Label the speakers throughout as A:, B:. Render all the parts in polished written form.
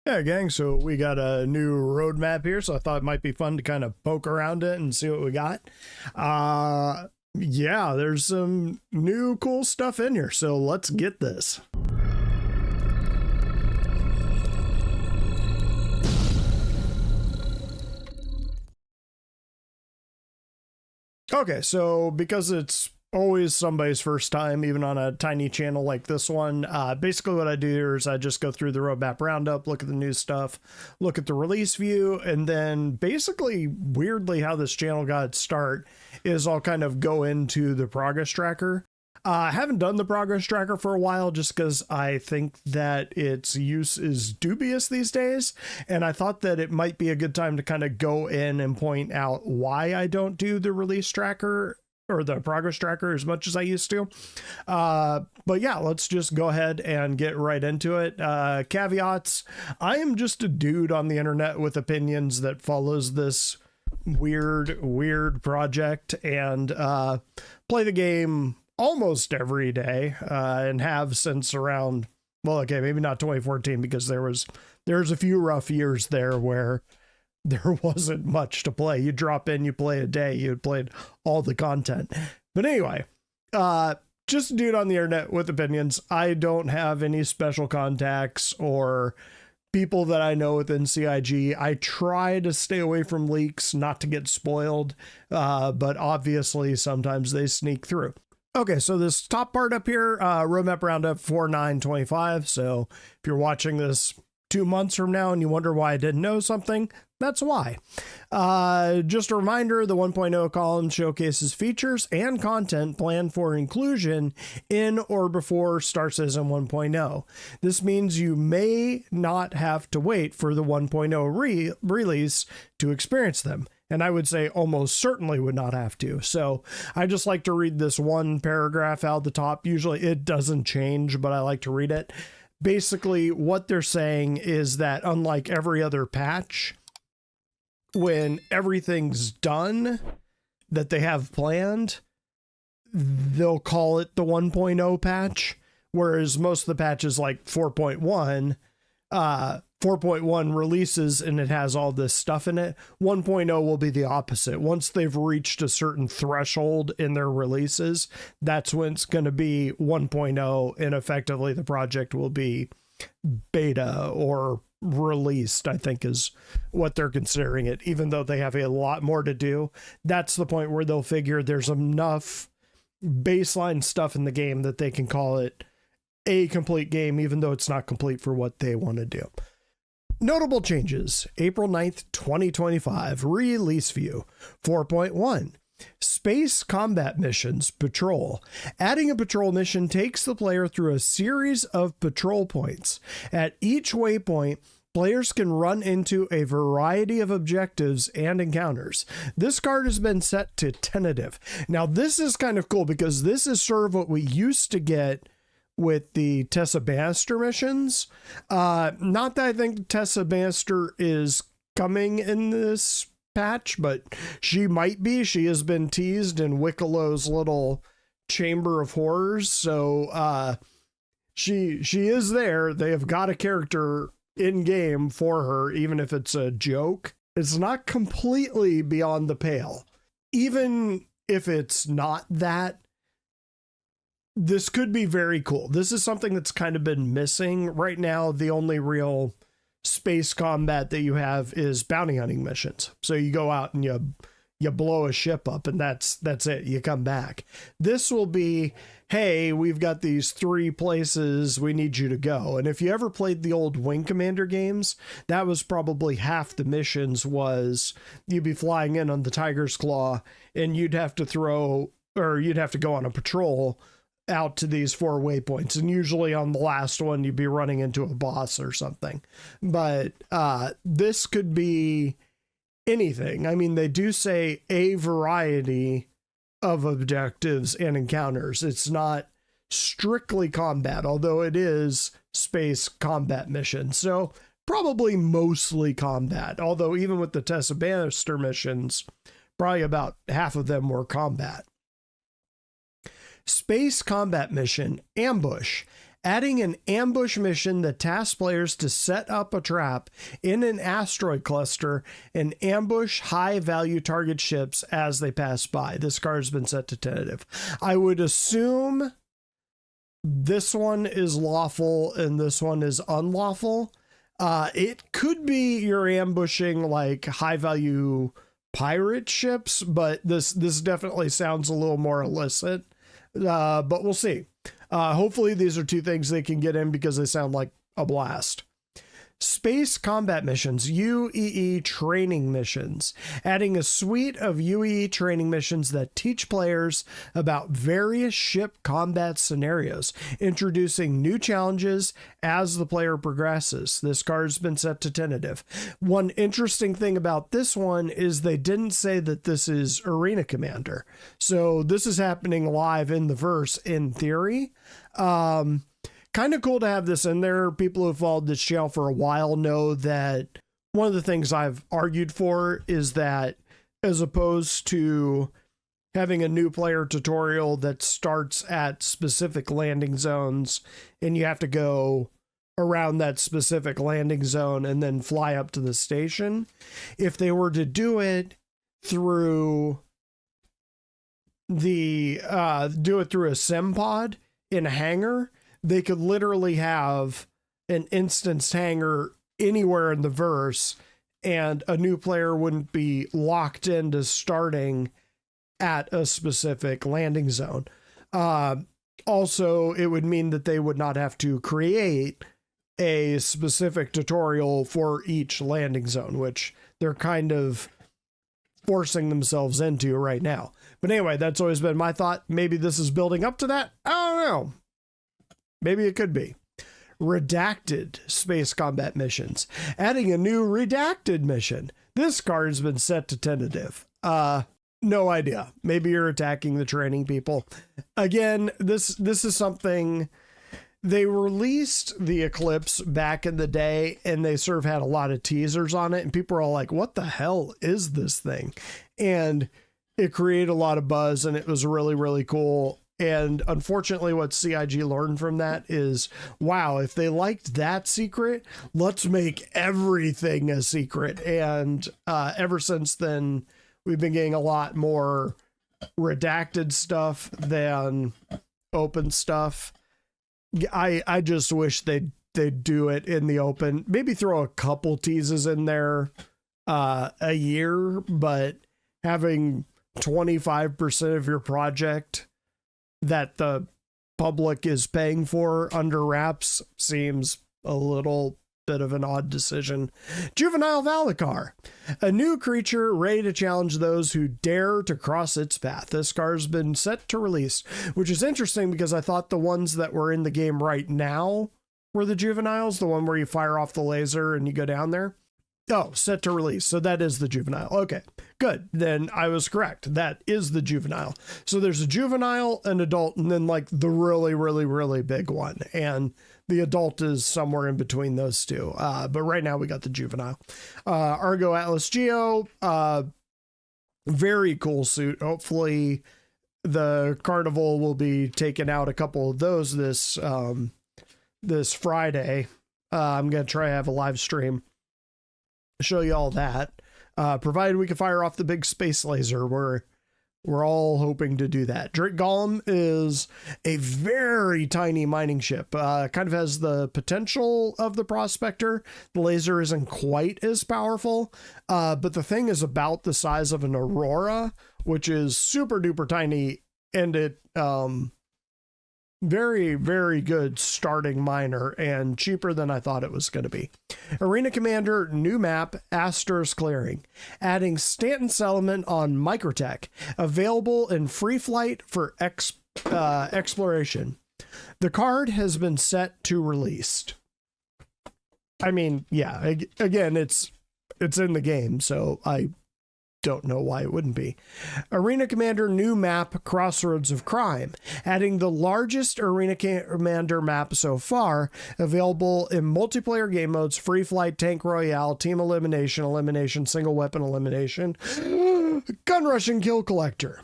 A: Yeah, gang, so we got a new roadmap here, so I thought it might be fun to kind of poke around it and see what we got. Yeah, there's some new cool stuff in here, so let's get this. Okay, so because it's always somebody's first time, even on a tiny channel like this one, basically what I do here is I just go through the roadmap roundup, look at the new stuff, look at the release view, and then basically, weirdly, how this channel got its start is I'll kind of go into the progress tracker. I haven't done the progress tracker for a while just because I think that its use is dubious these days, and I thought that it might be a good time to kind of go in and point out why I don't do the release tracker or the progress tracker as much as I used to. But yeah, let's just go ahead and get right into it. Caveats: I am just a dude on the internet with opinions that follows this weird project and play the game almost every day and have since around, well, okay, maybe not 2014, because there's a few rough years there where there wasn't much to play. You drop in, you play a day, you played all the content. But anyway, just a dude on the internet with opinions. I don't have any special contacts or people that I know within CIG. I try to stay away from leaks, not to get spoiled, but obviously sometimes they sneak through. Okay, so this top part up here, roadmap roundup 4/9/25. So if you're watching this 2 months from now and you wonder why I didn't know something, that's why. Just a reminder, the 1.0 column showcases features and content planned for inclusion in or before Star Citizen 1.0. This means you may not have to wait for the 1.0 release to experience them. And I would say almost certainly would not have to. So I just like to read this one paragraph out the top. Usually it doesn't change, but I like to read it. Basically, what they're saying is that unlike every other patch, when everything's done that they have planned, they'll call it the 1.0 patch. Whereas most of the patches like 4.1, 4.1 releases and it has all this stuff in it. 1.0 will be the opposite. Once they've reached a certain threshold in their releases, that's when it's going to be 1.0, and effectively the project will be beta or released, I think is what they're considering it, even though they have a lot more to do. That's the point where they'll figure there's enough baseline stuff in the game that they can call it a complete game, even though it's not complete for what they want to do. Notable changes: April 9th, 2025, release view 4.1. Space combat missions, patrol. Adding a patrol mission takes the player through a series of patrol points. At each waypoint, players can run into a variety of objectives and encounters. This card has been set to tentative. Now, this is kind of cool because this is sort of what we used to get with the Tessa Bannister missions. Not that I think Tessa Bannister is coming in this patch, but she might be. She has been teased in Wickallow's little chamber of horrors, so she is there. They have got a character in game for her, even if it's a joke. It's not completely beyond the pale. Even if it's not that, this could be very cool. This is something that's kind of been missing. Right now, the only real space combat that you have is bounty hunting missions. So you go out and you blow a ship up and that's it. You come back. This will be, hey, we've got these 3 places we need you to go. And if you ever played the old Wing Commander games, that was probably half the missions was you'd be flying in on the Tiger's Claw and you'd have to go on a patrol out to these 4 waypoints, and usually on the last one you'd be running into a boss or something. But this could be anything. I mean, they do say a variety of objectives and encounters. It's not strictly combat, although it is space combat mission, so probably mostly combat. Although even with the Tessa Bannister missions, probably about half of them were combat. Space combat mission, ambush. adding an ambush mission that tasks players to set up a trap in an asteroid cluster and ambush high-value target ships as they pass by. This card has been set to tentative. I would assume this one is lawful and this one is unlawful. It could be you're ambushing like high-value pirate ships, but this definitely sounds a little more illicit. But we'll see. Hopefully these are two things they can get in because they sound like a blast. Space combat missions, UEE training missions, adding a suite of UEE training missions that teach players about various ship combat scenarios, introducing new challenges as the player progresses. This card's been set to tentative. One interesting thing about this one is they didn't say that this is Arena Commander. So this is happening live in the verse in theory. Kind of cool to have this in there. People who have followed this channel for a while know that one of the things I've argued for is that as opposed to having a new player tutorial that starts at specific landing zones and you have to go around that specific landing zone and then fly up to the station, if they were to do it through a sim pod in a hangar, they could literally have an instanced hangar anywhere in the verse and a new player wouldn't be locked into starting at a specific landing zone. Also, it would mean that they would not have to create a specific tutorial for each landing zone, which they're kind of forcing themselves into right now. But anyway, that's always been my thought. Maybe this is building up to that. I don't know. Maybe it could be. Redacted space combat missions. Adding a new redacted mission. This card's been set to tentative. No idea. Maybe you're attacking the training people. Again, this is something they released the Eclipse back in the day and they sort of had a lot of teasers on it and people are all like, what the hell is this thing? And it created a lot of buzz and it was really, really cool. And unfortunately, what CIG learned from that is, wow, if they liked that secret, let's make everything a secret. And ever since then, we've been getting a lot more redacted stuff than open stuff. I just wish they'd do it in the open. Maybe throw a couple teases in there a year, but having 25% of your project that the public is paying for under wraps seems a little bit of an odd decision. Juvenile Valakar, a new creature ready to challenge those who dare to cross its path. This card's been set to release, which is interesting because I thought the ones that were in the game right now were the juveniles, the one where you fire off the laser and you go down there. Oh, set to release. So that is the juvenile. Okay, good. Then I was correct. That is the juvenile. So there's a juvenile, an adult, and then like the really, really, really big one. And the adult is somewhere in between those two. But right now we got the juvenile. Argo Atlas Geo, very cool suit. Hopefully the Carnival will be taking out a couple of those this Friday. I'm going to try to have a live stream. Show you all that, provided we can fire off the big space laser. We're all hoping to do that. Drake Golem is a very tiny mining ship, kind of has the potential of the Prospector. The laser isn't quite as powerful, but the thing is about the size of an Aurora, which is super duper tiny, and it very, very good starting miner and cheaper than I thought it was going to be. Arena Commander, new map, Astor's Clearing, adding Stanton Settlement on Microtech, available in free flight for exploration. The card has been set to released. I mean, yeah, again, it's in the game, so I don't know why it wouldn't be. Arena Commander new map, Crossroads of Crime, adding the largest Arena Commander map so far, available in multiplayer game modes, free flight, tank royale, team elimination, single weapon elimination, gun rush and kill collector.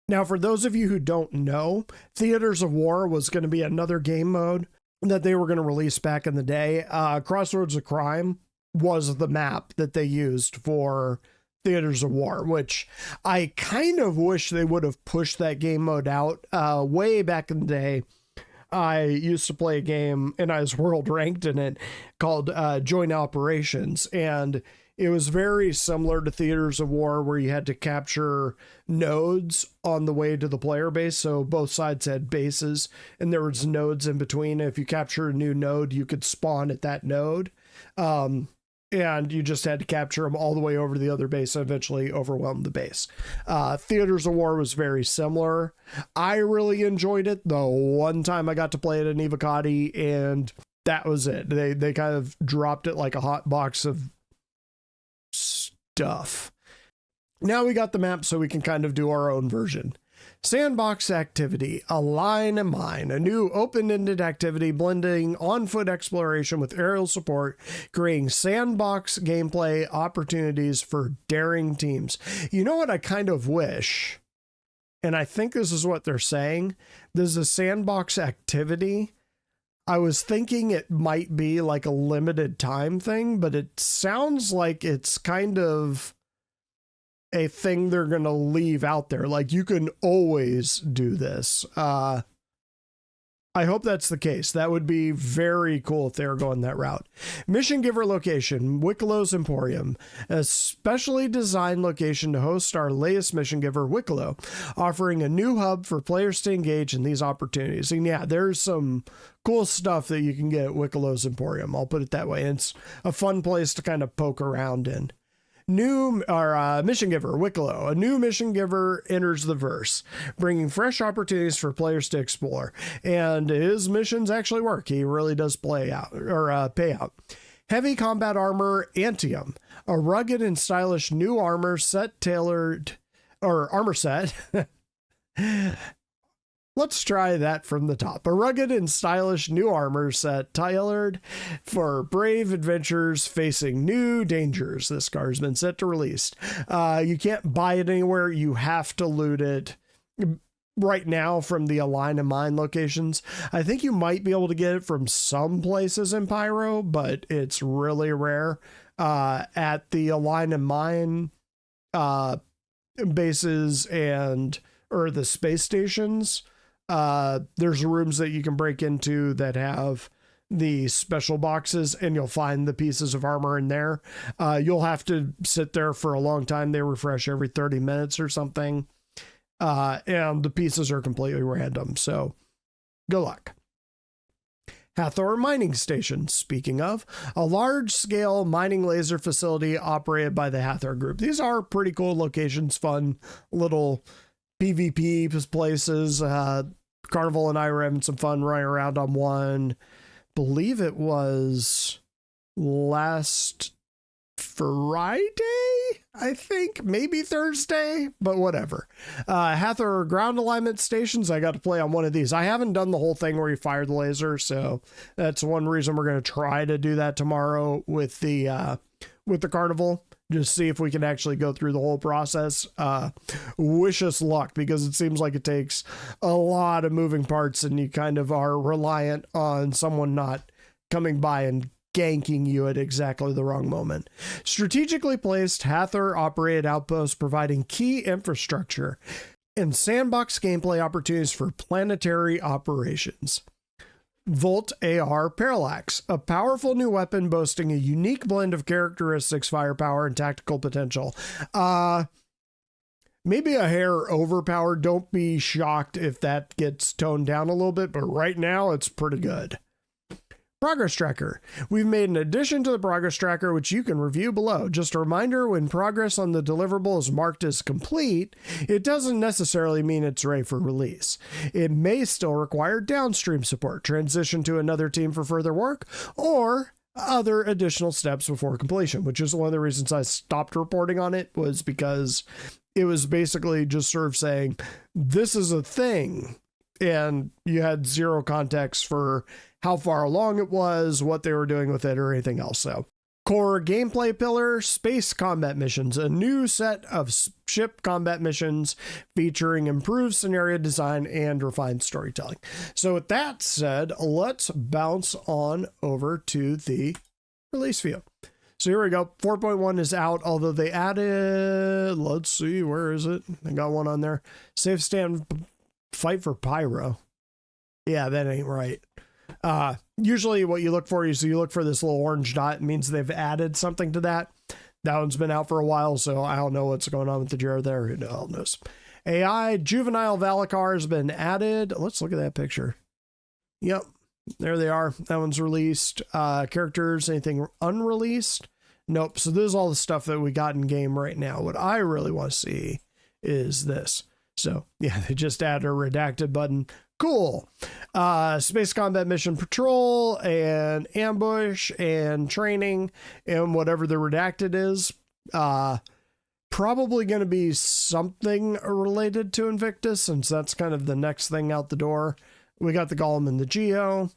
A: Now, for those of you who don't know, Theaters of War was going to be another game mode that they were going to release back in the day. Crossroads of Crime was the map that they used for Theaters of War, which I kind of wish they would have pushed that game mode out way back in the day. I used to play a game and I was world ranked in it called Joint Operations, and it was very similar to Theaters of War, where you had to capture nodes on the way to the player base. So both sides had bases and there was nodes in between. If you capture a new node, you could spawn at that node. And you just had to capture them all the way over to the other base and eventually overwhelm the base. Theaters of War was very similar. I really enjoyed it. The one time I got to play it in Evocati, and that was it. They kind of dropped it like a hot box of stuff. Now we got the map, so we can kind of do our own version. Sandbox activity, Align and Mine, a new open-ended activity blending on-foot exploration with aerial support, creating sandbox gameplay opportunities for daring teams. You know what I kind of wish, and I think this is what they're saying, there's a sandbox activity. I was thinking it might be like a limited time thing, but it sounds like it's kind of a thing they're going to leave out there. Like, you can always do this. I hope that's the case. That would be very cool if they were going that route. Mission Giver location, Wicklow's Emporium, a specially designed location to host our latest Mission Giver, Wicklow, offering a new hub for players to engage in these opportunities. And yeah, there's some cool stuff that you can get at Wicklow's Emporium. I'll put it that way. It's a fun place to kind of poke around in. Mission Giver, Wicklow. A new Mission Giver enters the verse, bringing fresh opportunities for players to explore. And his missions actually work. He really does pay out. Heavy combat armor, Antium. A rugged and stylish new armor set. Let's try that from the top. A rugged and stylish new armor set tailored for brave adventurers facing new dangers. This car has been set to release. You can't buy it anywhere. You have to loot it right now from the Align and Mine locations. I think you might be able to get it from some places in Pyro, but it's really rare. At the Align and Mine bases or the space stations, there's rooms that you can break into that have the special boxes, and you'll find the pieces of armor in there. You'll have to sit there for a long time. They refresh every 30 minutes or something. And the pieces are completely random. So good luck. Hathor Mining Station. Speaking of, a large-scale mining laser facility operated by the Hathor Group. These are pretty cool locations, fun little PvP places. Carnival and I were having some fun running around on one. Believe it was last Friday, I think, maybe Thursday, but whatever. Hathor ground alignment stations. I got to play on one of these. I haven't done the whole thing where you fire the laser, so that's one reason we're going to try to do that tomorrow with the Carnival. Just see if we can actually go through the whole process. Wish us luck, because it seems like it takes a lot of moving parts and you kind of are reliant on someone not coming by and ganking you at exactly the wrong moment. Strategically placed Hathor operated outposts providing key infrastructure and sandbox gameplay opportunities for planetary operations. Volt AR Parallax, a powerful new weapon boasting a unique blend of characteristics, firepower, and tactical potential. Maybe a hair overpowered. Don't be shocked if that gets toned down a little bit, but right now it's pretty good. Progress Tracker. We've made an addition to the Progress Tracker, which you can review below. Just a reminder, when progress on the deliverable is marked as complete, it doesn't necessarily mean it's ready for release. It may still require downstream support, transition to another team for further work, or other additional steps before completion, which is one of the reasons I stopped reporting on it, was because it was basically just sort of saying, this is a thing, and you had zero context for how far along it was, what they were doing with it, or anything else. So Core gameplay pillar, space combat missions, a new set of ship combat missions featuring improved scenario design and refined storytelling. So with that said, let's bounce on over to the release view. So here we go. 4.1 is out, although they added, let's see, where is it? I got one on there. Safe stand, fight for pyro. Yeah, that ain't right. Usually what you look for is you look for this little orange dot. It means they've added something to that. That one's been out for a while, so I don't know what's going on with the Jared there. Who the hell knows? AI Juvenile Valakar has been added. Let's look at that picture. Yep, there they are. That one's released. Characters, anything unreleased? Nope. So this is all the stuff that we got in game right now. What I really want to see is this. So yeah, they just added a redacted button. Cool. Space combat mission patrol and ambush and training and whatever the redacted is. Probably going to be something related to Invictus, since that's kind of the next thing out the door. We got the Golem and the Geo.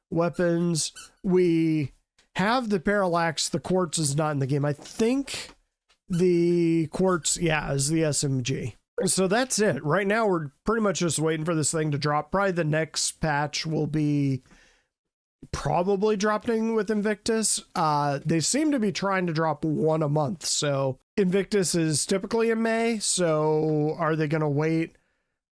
A: Weapons. We have the Parallax. The Quartz is not in the game. I think the Quartz, yeah, is the SMG. So that's it. Right now, we're pretty much just waiting for this thing to drop. Probably the next patch will be probably dropping with Invictus. They seem to be trying to drop one a month. So Invictus is typically in May. So are they going to wait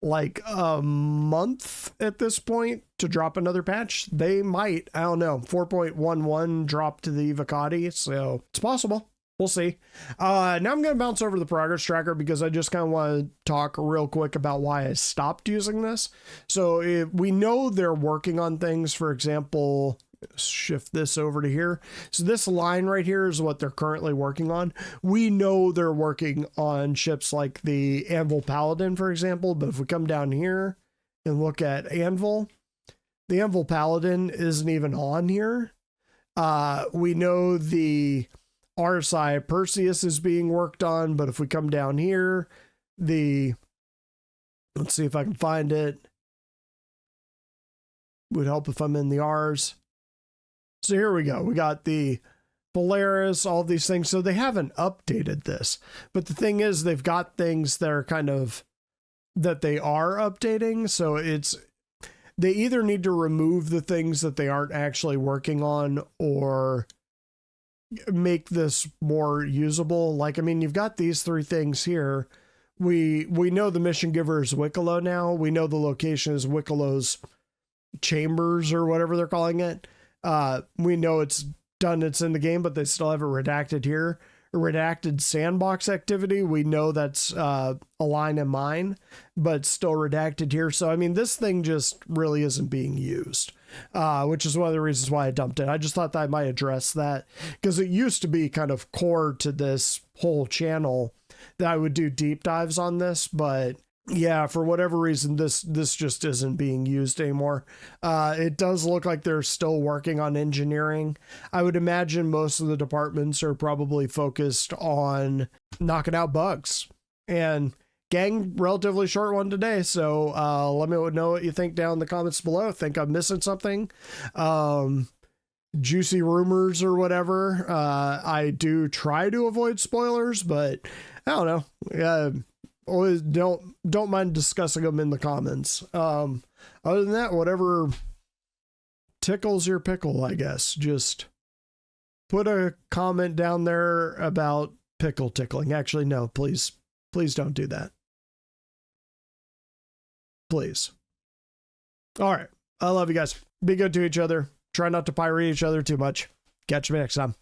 A: like a month at this point to drop another patch? They might. I don't know. 4.11 dropped to the Evocati, so it's possible. We'll see. Now I'm going to bounce over to the progress tracker because I just kind of want to talk real quick about why I stopped using this. So we know they're working on things. For example, shift this over to here. So this line right here is what they're currently working on. We know they're working on ships like the Anvil Paladin, for example. But if we come down here and look at Anvil, the Anvil Paladin isn't even on here. We know the RSI Perseus is being worked on, but if we come down here, let's see if I can find it. Would help if I'm in the R's. So here we go. We got the Polaris, all these things. So they haven't updated this, but the thing is they've got things that are kind of, that they are updating. So they either need to remove the things that they aren't actually working on or make this more usable. Like, I mean, you've got these three things here. We know the mission giver is Wicklow now. We know the location is Wicklow's chambers or whatever they're calling it. We know it's done, it's in the game, but they still have it redacted here. A redacted sandbox activity. We know that's a line in mine, but still redacted here. So, I mean, this thing just really isn't being used, which is one of the reasons why I dumped it. I just thought that I might address that because it used to be kind of core to this whole channel that I would do deep dives on this, but yeah, for whatever reason, this just isn't being used anymore. It does look like they're still working on engineering. I would imagine most of the departments are probably focused on knocking out bugs. And gang, relatively short one today. So let me know what you think down in the comments below. Think I'm missing something. Juicy rumors or whatever. I do try to avoid spoilers, but I don't know. Always don't mind discussing them in the comments. Other than that, whatever tickles your pickle, I guess. Just put a comment down there about pickle tickling. Actually, no, please don't do that. Please. All right. I love you guys. Be good to each other. Try not to pirate each other too much. Catch me next time.